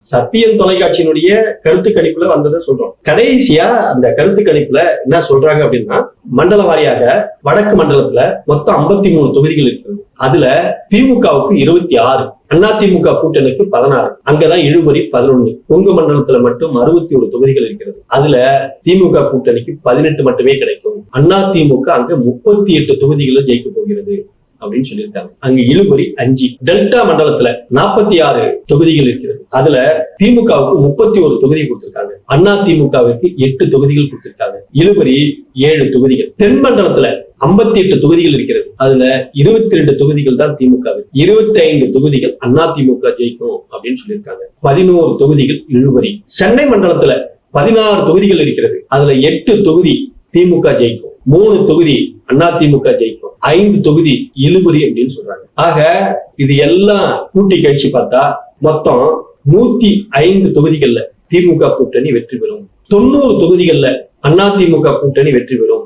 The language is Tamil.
சத்தியம் தொலைக்காட்சியினுடைய கருத்து கணிப்புல வந்ததை சொல்றோம். கடைசியா அந்த கருத்து கணிப்புல என்ன சொல்றாங்க அப்படின்னா, மண்டல வாரியாக வடக்கு மண்டலத்துல மொத்தம் 53 தொகுதிகள் இருக்கிறது. அதுல திமுகவுக்கு 26, அதிமுக கூட்டணிக்கு 16, அங்கதான் இழுபறி 11. கொங்கு மண்டலத்துல மட்டும் 61 தொகுதிகள் இருக்கிறது. அதுல திமுக கூட்டணிக்கு 18 மட்டுமே கிடைக்கும். அதிமுக அங்க 38 தொகுதிகளை ஜெயிக்க போகிறது அப்படின்னு சொல்லியிருக்காங்க. அங்க இழுபறி 5. டெல்டா மண்டலத்துல 46 தொகுதிகள் இருக்கிறது. அதுல திமுகவுக்கு 31 தொகுதி கொடுத்திருக்காங்க. அதிமுகவுக்கு 8 தொகுதிகள் கொடுத்திருக்காங்க. இழுபறி 7 தொகுதிகள். தென் மண்டலத்துல 58 தொகுதிகள் இருக்கிறது. அதுல 22 தொகுதிகள் தான் திமுக, 25 தொகுதிகள் அதிமுக ஜெயிக்கும் அப்படின்னு சொல்லியிருக்காங்க. 11 தொகுதிகள் இழுபறி. சென்னை மண்டலத்துல 16 தொகுதிகள் இருக்கிறது. அதுல 8 தொகுதி திமுக ஜெயிக்கும், 3 தொகுதி அதிமுக ஜெயிக்கும், 5 தொகுதி இழுபறி அப்படின்னு சொல்றாங்க. ஆக இது எல்லாம் கூட்டி கழிச்சு பார்த்தா மொத்தம் 105 தொகுதிகள்ல திமுக கூட்டணி வெற்றி பெறும், 90 தொகுதிகள்ல அதிமுக கூட்டணி வெற்றி பெறும்.